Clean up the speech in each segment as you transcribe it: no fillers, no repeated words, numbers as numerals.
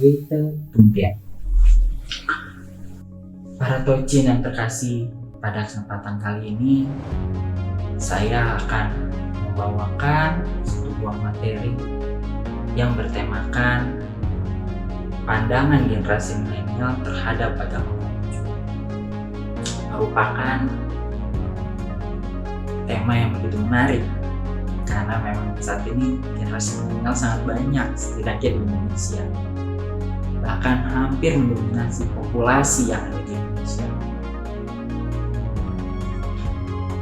Wite Tumpian. Para Tojin yang terkasih, pada kesempatan kali ini saya akan membawakan sebuah materi yang bertemakan pandangan generasi milenial terhadap agama Konghucu. Merupakan tema yang begitu menarik karena memang saat ini generasi milenial sangat banyak, setidaknya di Indonesia, bahkan hampir mendominasi populasi yang ada di Indonesia.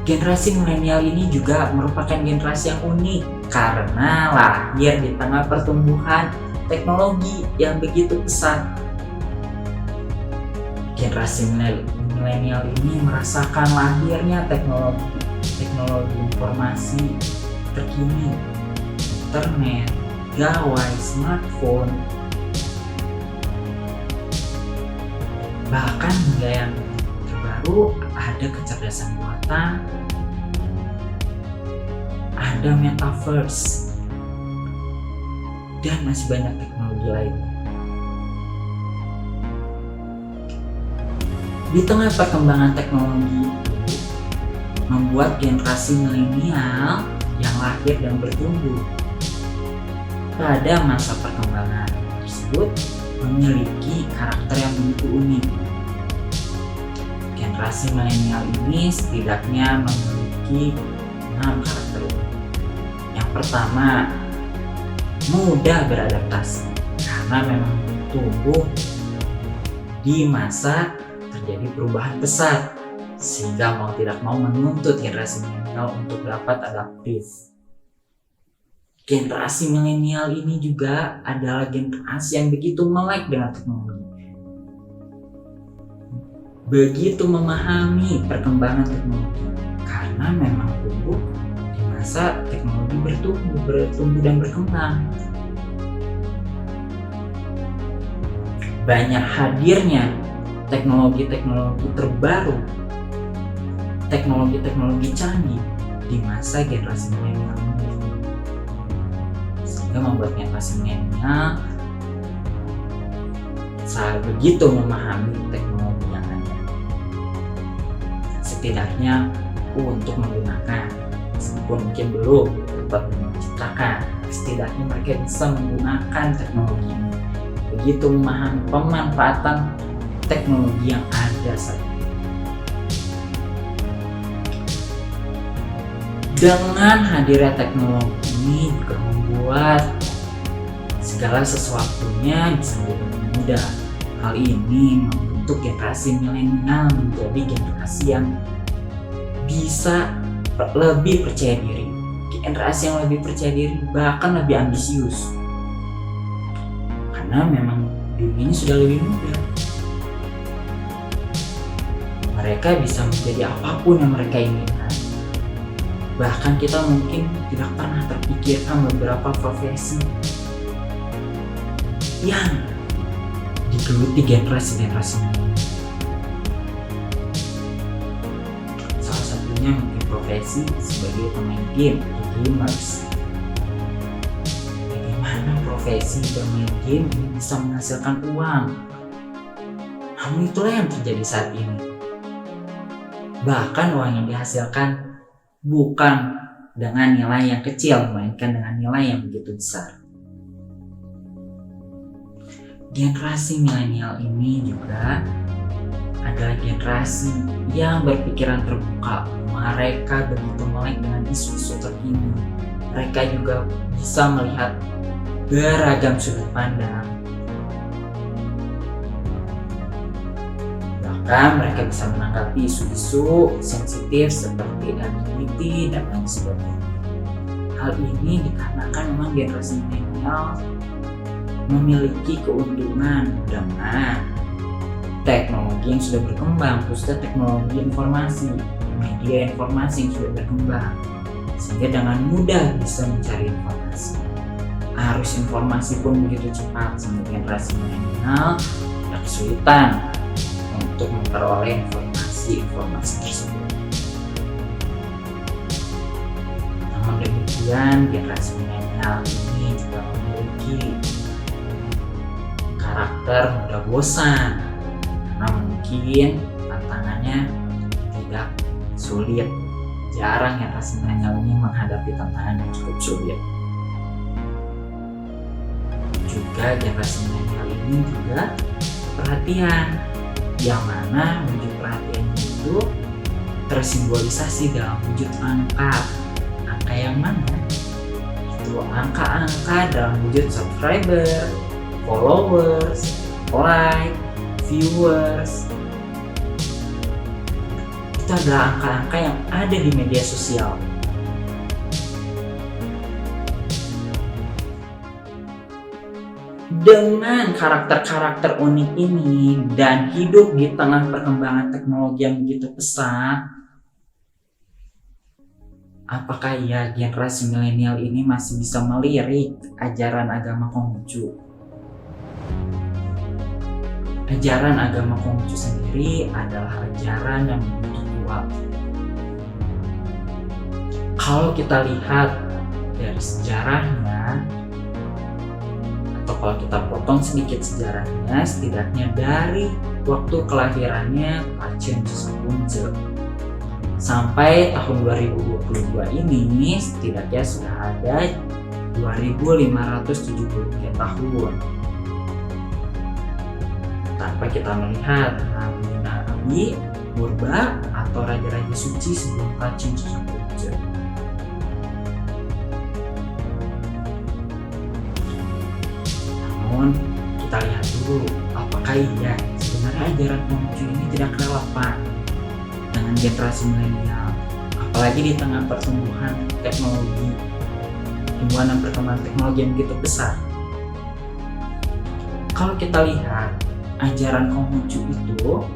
Generasi milenial ini juga merupakan generasi yang unik karena lahir di tengah pertumbuhan teknologi yang begitu pesat. Generasi milenial ini merasakan lahirnya teknologi informasi terkini, internet, gawai, smartphone, bahkan hingga yang terbaru ada kecerdasan buatan, ada metaverse, dan masih banyak teknologi lainnya. Di tengah perkembangan teknologi membuat generasi milenial yang lahir dan bertumbuh pada masa perkembangan tersebut memiliki karakter yang begitu unik. Generasi milenial ini setidaknya memiliki 6 karakter unik. Yang pertama, mudah beradaptasi karena memang tumbuh di masa terjadi perubahan pesat, sehingga mau tidak mau menuntut generasi milenial untuk dapat adaptif. Generasi milenial ini juga adalah generasi yang begitu melek dengan teknologi, begitu memahami perkembangan teknologi karena memang tumbuh di masa teknologi bertumbuh dan berkembang. Banyak hadirnya teknologi-teknologi terbaru, teknologi-teknologi canggih di masa generasi milenial ini, sehingga membuat generasi milenial sangat begitu memahami teknologi yang ada, setidaknya untuk menggunakan, meskipun mungkin belum dapat menciptakan, setidaknya mereka bisa menggunakan teknologi ini, begitu memahami pemanfaatan teknologi yang ada saat ini. Dengan hadirnya teknologi ini juga membuat segala sesuatunya bisa lebih mudah. Hal ini membentuk generasi milenial menjadi generasi yang bisa lebih percaya diri, generasi yang lebih percaya diri, bahkan lebih ambisius, karena memang dunia ini sudah lebih mudah. Mereka bisa menjadi apapun yang mereka inginkan. Bahkan kita mungkin tidak pernah terpikirkan beberapa profesi yang digeluti generasi-generasi ini. Salah satunya mungkin profesi sebagai pemain game, gamers. Bagaimana profesi bermain game ini bisa menghasilkan uang? Namun itulah yang terjadi saat ini. Bahkan uang yang dihasilkan bukan dengan nilai yang kecil, melainkan dengan nilai yang begitu besar. Generasi milenial ini juga adalah generasi yang berpikiran terbuka. Mereka begitu melek dengan isu-isu terkini. Mereka juga bisa melihat beragam sudut pandang. Bahkan mereka bisa menanggapi isu-isu sensitif seperti LGBT dan lain sebagainya. Hal ini dikarenakan memang generasi milenial memiliki keuntungan dengan teknologi yang sudah berkembang, khususnya teknologi informasi, media informasi yang sudah berkembang, sehingga dengan mudah bisa mencari informasi. Arus informasi pun begitu cepat, sehingga generasi milenial tidak kesulitan untuk memperoleh informasi tersebut. Namun demikian, generasi milenial ini juga memiliki karakter mudah bosan karena mungkin tantangannya tidak sulit. Jarang generasi milenial ini menghadapi tantangan yang cukup sulit. Juga generasi milenial ini juga perhatian, yang mana wujud perhatian itu tersimbolisasi dalam wujud angka. Angka yang mana? Itu angka-angka dalam wujud subscriber, followers, like, viewers. Itu adalah angka-angka yang ada di media sosial. Dengan karakter-karakter unik ini dan hidup di tengah perkembangan teknologi yang begitu pesat, apakah ya generasi milenial ini masih bisa melirik ajaran agama Konghucu? Ajaran agama Konghucu sendiri adalah ajaran yang begitu kuat. Kalau kita lihat dari sejarahnya, atau kalau kita potong sedikit sejarahnya, setidaknya dari waktu kelahirannya Pacen Sapunce sampai tahun 2022 ini, setidaknya sudah ada 2573 tahun. Tanpa kita melihat nabi-nabi purba atau raja-raja suci sebelum Pacen Sapunce. Namun kita lihat dulu, apakah iya sebenarnya ajaran Konghucu ini tidak relevan dengan generasi milenial, apalagi di tengah pertumbuhan teknologi, pertumbuhan dan perkembangan teknologi yang begitu besar. Kalau kita lihat ajaran Konghucu itu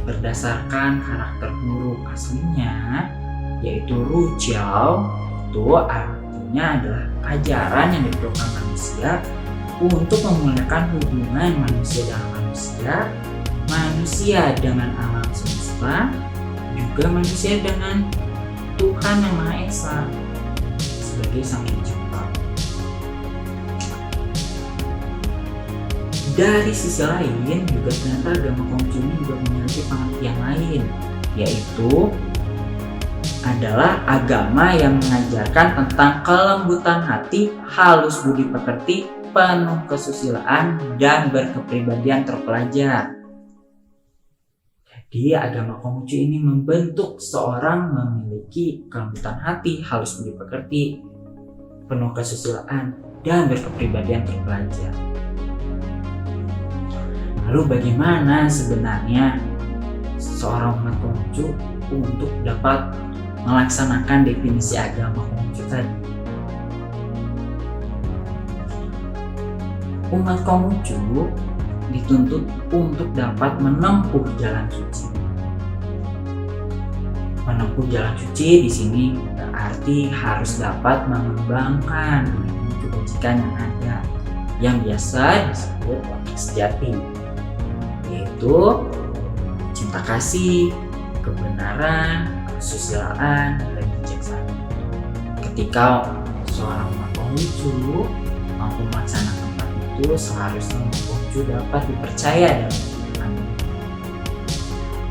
berdasarkan karakter guru aslinya, yaitu Rujiao. Itu artinya adalah ajaran yang diperlukan manusia untuk memuliakan hubungan manusia dengan manusia, manusia dengan alam semesta, juga manusia dengan Tuhan Yang Maha Esa sebagai Sang Pencipta. Dari sisi lain juga ternyata agama Konghucu ini juga memiliki pengertian lain, yaitu adalah agama yang mengajarkan tentang kelembutan hati, halus budi pekerti, penuh kesusilaan, dan berkepribadian terpelajar. Jadi agama Konghucu ini membentuk seorang memiliki kelembutan hati, halus budi pekerti, penuh kesusilaan, dan berkepribadian terpelajar. Lalu bagaimana sebenarnya seorang umat Konghucu untuk dapat melaksanakan definisi agama Konghucu tadi? Umat Konghucu dituntut untuk dapat menempuh jalan suci. Menempuh jalan suci di sini berarti harus dapat mengembangkan kebajikan yang ada, yang biasa disebut watak sejati, yaitu cinta kasih, kebenaran, kesusilaan, dan bijaksana. Ketika seorang umat Konghucu mampu melaksanakan itu, seharusnya umat Konghucu dapat dipercaya dalam kehidupan.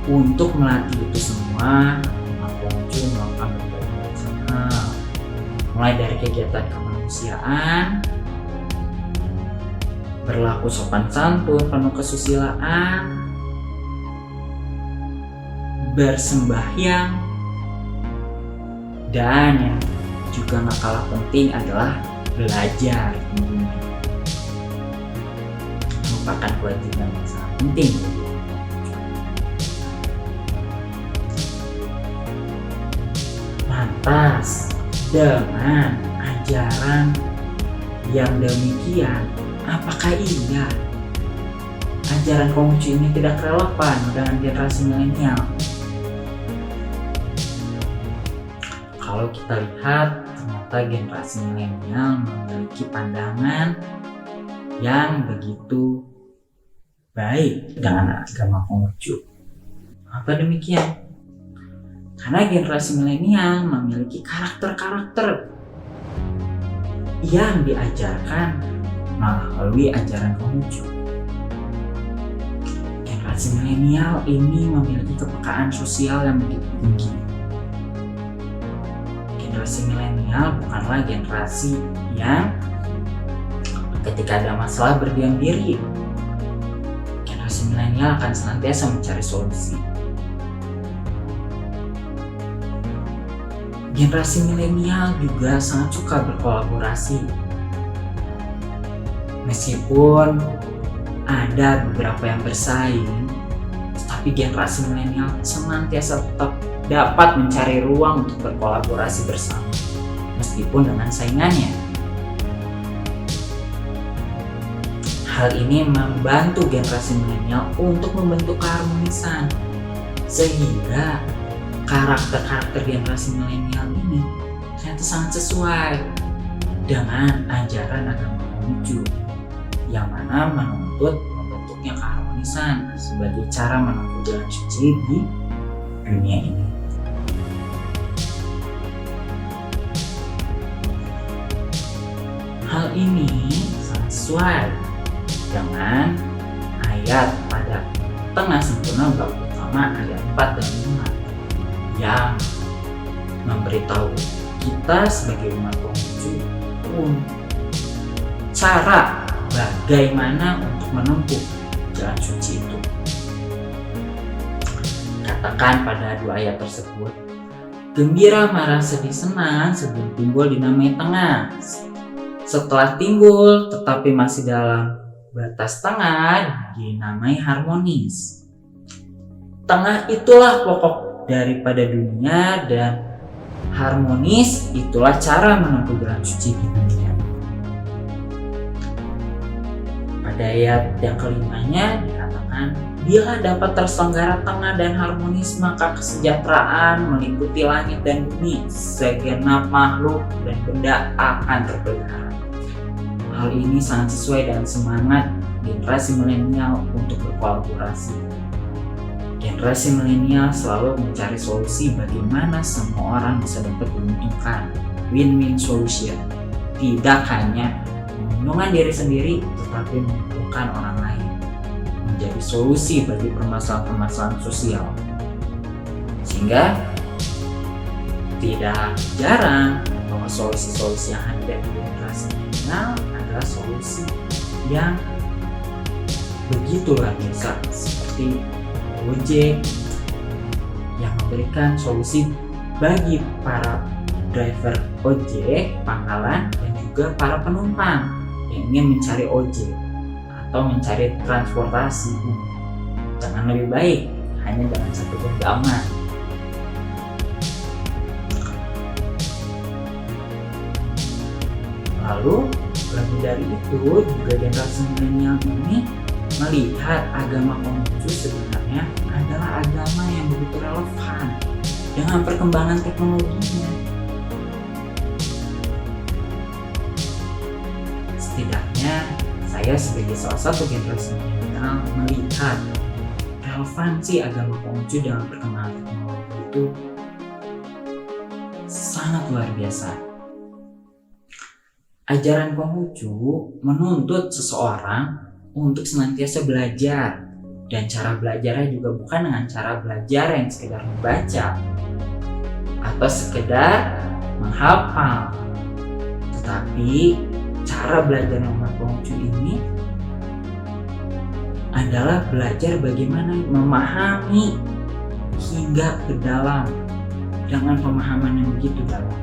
Untuk melatih itu semua, umat Konghucu melakukan berbagai macam hal, mulai dari kegiatan kemanusiaan, berlaku sopan santun, penuh kesusilaan, bersembahyang, dan yang juga gak kalah penting adalah belajar. Merupakan kewajiban yang sangat penting. Lantas dengan ajaran yang demikian, apakah iya ajaran Konghucu ini tidak relevan dengan generasi milenial? Kalau kita lihat, ternyata generasi milenial memiliki pandangan yang begitu baik dengan agama Konghucu. Apa demikian? Karena generasi milenial memiliki karakter-karakter yang diajarkan melalui ajaran Konghucu. Generasi milenial ini memiliki kepekaan sosial yang begitu tinggi. Generasi milenial bukanlah generasi yang ketika ada masalah berdiam diri. Generasi milenial akan senantiasa mencari solusi. Generasi milenial juga sangat suka berkolaborasi. Meskipun ada beberapa yang bersaing, tetapi generasi milenial senantiasa tetap dapat mencari ruang untuk berkolaborasi bersama, meskipun dengan saingannya. Hal ini membantu generasi milenial untuk membentuk keharmonisan, sehingga karakter-karakter generasi milenial ini ternyata sangat sesuai dengan ajaran agama Konghucu, yang mana menuntut membentuknya keharmonisan sebagai cara menempuh jalan suci di dunia ini. Hal ini sangat sesuai dengan ayat pada tengah sempurna bab utama ayat 4 dan 5 yang memberitahu kita sebagai umat Konghucu cara bagaimana untuk menempuh jalan suci itu. Katakan pada dua ayat tersebut, gembira, marah, sedih, senang sebelum timbul dinamai tengah. Setelah timbul tetapi masih dalam batas tengah dinamai harmonis. Tengah itulah pokok daripada dunia dan harmonis itulah cara menempuh jalan suci di dunia. Pada ayat yang kelimanya dikatakan, bila dapat terselenggara tengah dan harmonis maka kesejahteraan meliputi langit dan bumi, segenap makhluk dan benda akan terpelihara. Hal ini sangat sesuai dengan semangat generasi milenial untuk berkolaborasi. Generasi milenial selalu mencari solusi bagaimana semua orang bisa dapat diuntungkan, win-win solution. Tidak hanya menguntungkan diri sendiri, tetapi menguntungkan orang lain, menjadi solusi bagi permasalahan-permasalahan sosial. Sehingga tidak jarang bahwa solusi-solusi yang ada di generasi milenial adalah solusi yang begitu luar biasa, seperti Gojek yang memberikan solusi bagi para driver ojek pangkalan dan juga para penumpang yang ingin mencari ojek atau mencari transportasi dengan lebih baik hanya dengan satu genggaman. Lalu lebih dari itu juga generasi milenial ini melihat agama Konghucu sebenarnya adalah agama yang begitu relevan dengan perkembangan teknologinya. Setidaknya saya sebagai salah satu generasi milenial melihat relevansi agama Konghucu dalam perkembangan teknologi itu sangat luar biasa. Ajaran Konghucu menuntut seseorang untuk senantiasa belajar, dan cara belajarnya juga bukan dengan cara belajar yang sekedar membaca atau sekedar menghafal, tetapi cara belajar umat Konghucu ini adalah belajar bagaimana memahami hingga ke dalam dengan pemahaman yang begitu dalam,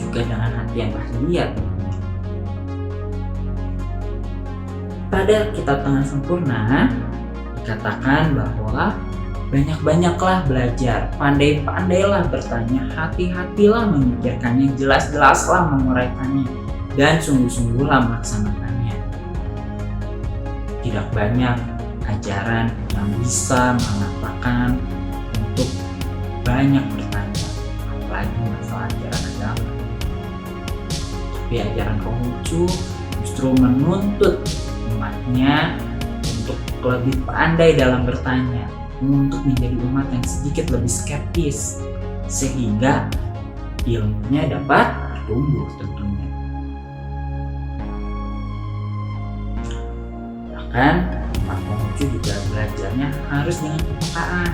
juga dengan hati yang bahagia. Pada kitab Tengah Sempurna dikatakan bahwa banyak-banyaklah belajar, pandai-pandailah bertanya, hati-hatilah memikirkannya, jelas-jelaslah menguraikannya, dan sungguh-sungguhlah melaksanakannya. Tidak banyak ajaran yang bisa mengatakan untuk banyak bertanya, apalagi masalah ajaran agama. Tapi ajaran Konghucu justru menuntut umatnya untuk lebih pandai dalam bertanya, untuk menjadi umat yang sedikit lebih skeptis, sehingga ilmunya dapat bertumbuh tentunya. Bahkan umat Konghucu Konghucu juga belajarnya harus dengan kepekaan.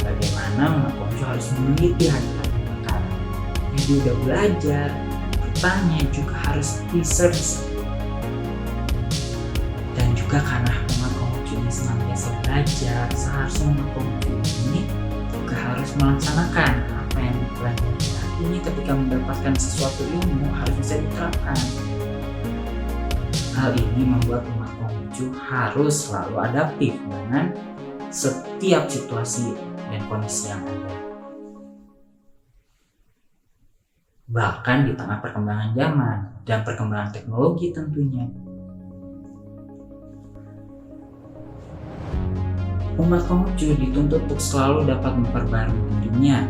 Bagaimana umat Konghucu harus meneliti hakikat perkara. Jadi udah belajar, bertanya, juga harus research. Dan juga karena umat Konghucu ini senantiasa belajar, seharusnya umat Konghucu ini juga harus melaksanakan apa yang dipelajari. Ini ketika mendapatkan sesuatu ilmu harus bisa diterapkan. Hal ini membuat umat Konghucu harus selalu adaptif dengan setiap situasi dan kondisi yang ada. Bahkan di tengah perkembangan zaman dan perkembangan teknologi tentunya. Umat Konghucu dituntut untuk selalu dapat memperbarui dirinya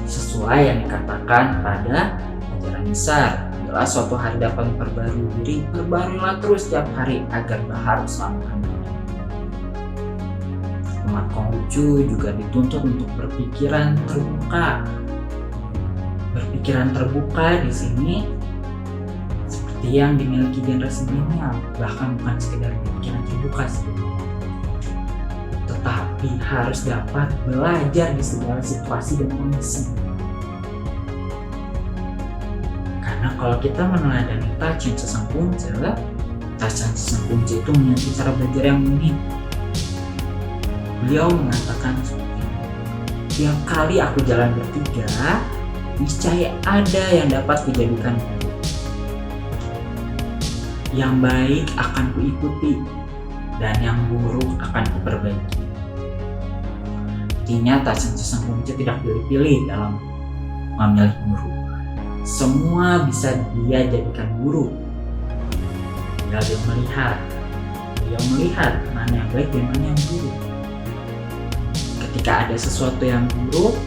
sesuai yang dikatakan pada ajaran besar. Bila suatu hari dapat memperbarui diri, perbarilah terus setiap hari agar berharap selama-lamanya. Umat Konghucu juga dituntut untuk berpikiran terbuka. Berpikiran terbuka di sini seperti yang dimiliki generasi milenial, bahkan bukan sekedar berpikiran terbuka sebenarnya, tetapi harus dapat belajar di segala situasi dan kondisi. Karena kalau kita meneladani Tachin Sesang Punce itu memiliki cara belajar yang unik. Beliau mengatakan seperti ini, tiap kali aku jalan bertiga, niscaya ada yang dapat kujadikan buruk. Yang baik akan kuikuti, dan yang buruk akan kuperbaiki. Artinya Tachin Sesang Punce tidak pilih-pilih dalam memilih guru. Semua bisa dia jadikan guru. Tinggal dia melihat mana yang baik dan mana yang buruk. Ketika ada sesuatu yang buruk,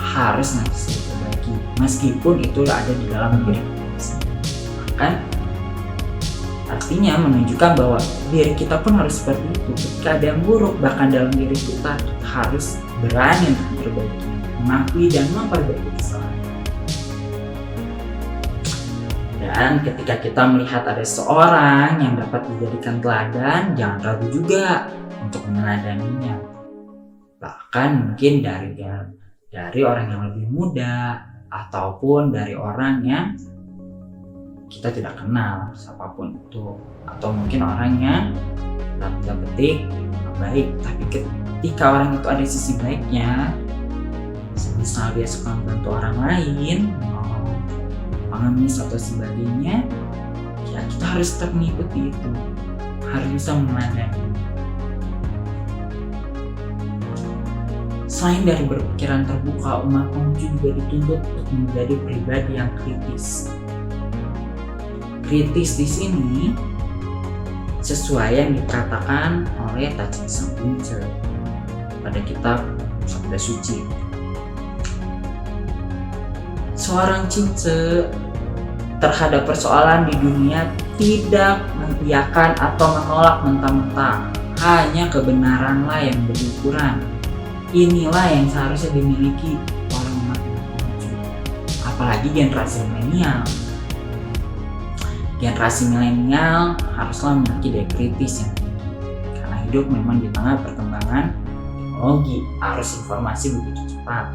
harus nanti diperbaiki, meskipun itu ada di dalam diri kita. Bahkan artinya menunjukkan bahwa diri kita pun harus seperti itu. Ketika ada yang buruk bahkan dalam diri kita harus berani untuk memperbaiki, mengakui dan memperbaiki kesalahan. Dan ketika kita melihat ada seorang yang dapat dijadikan teladan, jangan ragu juga untuk meneladaninya. Bahkan mungkin dari orang yang lebih muda ataupun dari orang yang kita tidak kenal siapapun itu, atau mungkin orang yang dalam tanda petik baik, tapi ketika orang itu ada sisi baiknya, misal dia suka membantu orang lain, pengemis atau sebagainya, ya kita harus tetap mengikuti itu, harus bisa meneladani. Selain dari berpikiran terbuka, umat Konghucu juga dituntut untuk menjadi pribadi yang kritis. Kritis di sini sesuai yang dikatakan oleh Tachin Sesang Punce pada kitab Sabda Suci. Seorang cince terhadap persoalan di dunia tidak mengiyakan atau menolak mentah-mentah, hanya kebenaranlah yang berukuran. Inilah yang seharusnya dimiliki oleh umat Konghucu, apalagi generasi milenial. Generasi milenial haruslah memiliki daya kritis yang tinggi, karena hidup memang di tengah perkembangan teknologi, arus informasi begitu cepat.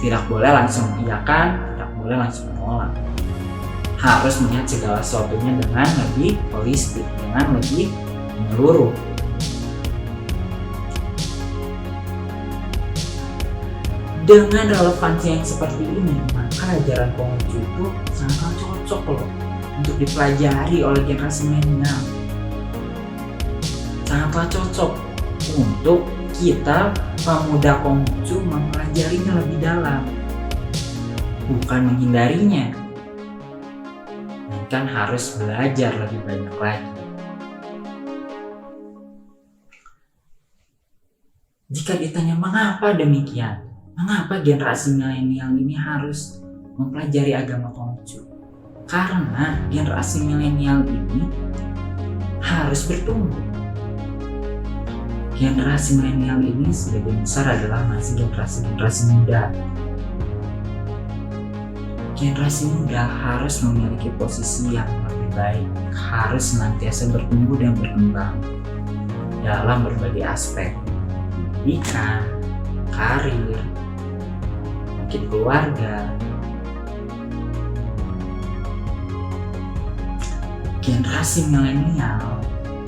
Tidak boleh langsung mengiyakan, tidak boleh langsung menolak. Harus melihat segala sesuatunya dengan lebih holistik, dengan lebih menyeluruh. Dengan relevansi yang seperti ini, maka ajaran Konghucu itu sangat cocok loh untuk dipelajari oleh generasi milenial. Sangatlah cocok untuk kita pemuda Konghucu mempelajarinya lebih dalam, bukan menghindarinya, melainkan harus belajar lebih banyak lagi. Jika ditanya mengapa demikian, mengapa generasi milenial ini harus mempelajari agama Konghucu? Karena generasi milenial ini harus bertumbuh. Generasi milenial ini sebagian besar adalah masih generasi muda. Generasi muda harus memiliki posisi yang lebih baik, harus senantiasa bertumbuh dan berkembang. dalam berbagai aspek, pendidikan, karir, mungkin keluarga. Generasi milenial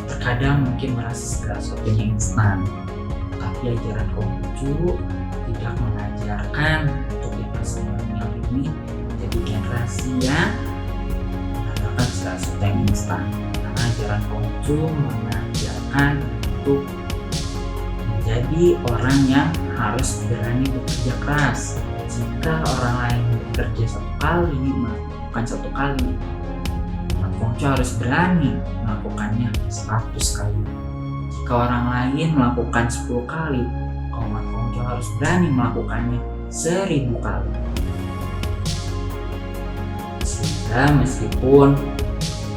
terkadang mungkin merasa segala sesuatunya instan, tapi ajaran Konghucu tidak mengajarkan untuk generasi milenial ini jadi generasi yang mengandalkan segala sesuatu yang instan. Karena ajaran Konghucu mengajarkan untuk menjadi orang yang harus berani bekerja keras. Jika orang lain bekerja satu kali, melakukan satu kali, Konghucu harus berani melakukannya 100 kali. Jika orang lain melakukan 10 kali, Konghucu harus berani melakukannya 1000 kali. Sehingga meskipun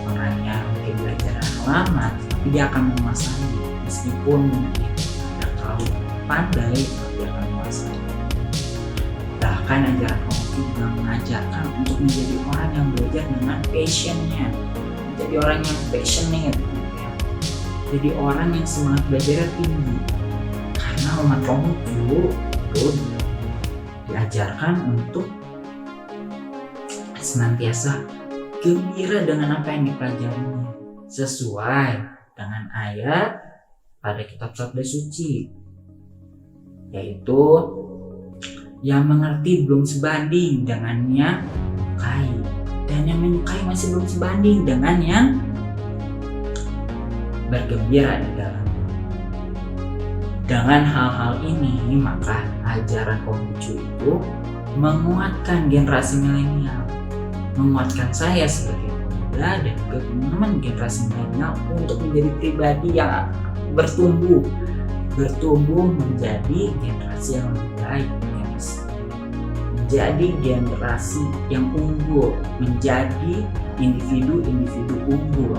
orangnya mungkin belajar lama, tapi dia akan menguasai. Meskipun mungkin tidak terlalu pandai, tapi dia akan menguasai. Bahkan ajaran Konghucu juga mengajarkan untuk menjadi orang yang belajar dengan passionnya, menjadi orang yang passionate, ya. Jadi orang yang semangat belajarnya tinggi. Karena umat Konghucu itu diajarkan untuk senantiasa gembira dengan apa yang dipelajarinya, sesuai dengan ayat pada kitab sabda suci, yaitu yang mengerti belum sebanding dengan yang menyukai, dan yang menyukai masih belum sebanding dengan yang bergembira di dalam. Dengan hal-hal ini, maka ajaran Konghucu itu menguatkan generasi milenial, menguatkan saya sebagai pemuda dan juga teman-teman generasi milenial untuk menjadi pribadi yang bertumbuh menjadi generasi yang lebih baik, menjadi generasi yang unggul, menjadi individu-individu unggul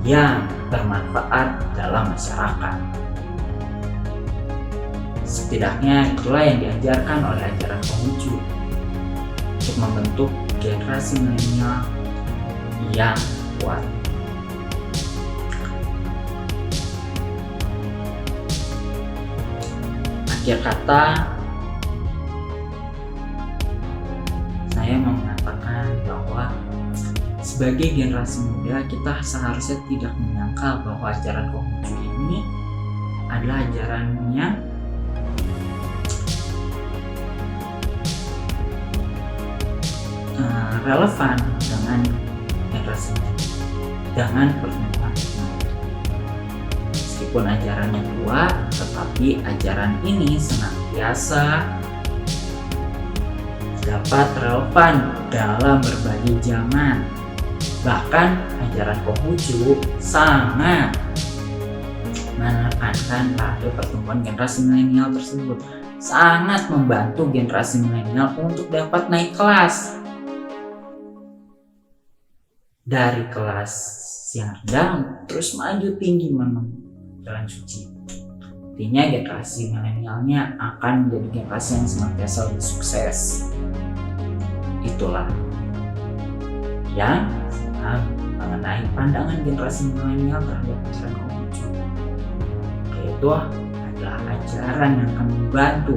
yang bermanfaat dalam masyarakat. Setidaknya itulah yang diajarkan oleh ajaran Konghucu untuk membentuk generasi milenial yang kuat. Akhir kata, saya mau mengatakan bahwa sebagai generasi muda, kita seharusnya tidak menyangkal bahwa ajaran Konghucu ini adalah ajaran yang relevan dengan generasi muda, dengan perkembangan. Meskipun ajarannya tua, tetapi ajaran ini senantiasa dapat relevan dalam berbagai zaman. Bahkan ajaran Konghucu sangat menekankan pada pertumbuhan generasi milenial tersebut, sangat membantu generasi milenial untuk dapat naik kelas dari kelas yang rendah terus maju tinggi menuju jalan suci. Artinya generasi milenialnya akan menjadi generasi yang senantiasa lebih sukses. Itulah yang mengenai pandangan generasi milenial terhadap ajaran Konghucu, yaitu adalah ajaran yang akan membantu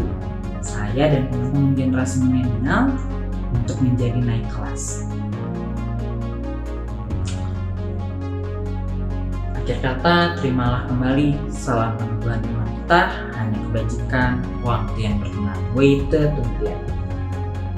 saya dan teman-teman generasi milenial untuk menjadi naik kelas. Akhir kata, terimalah kembali salam peneguhan iman kita, hanya kebajikan, waktu yang berkenan. Waite Tuntian.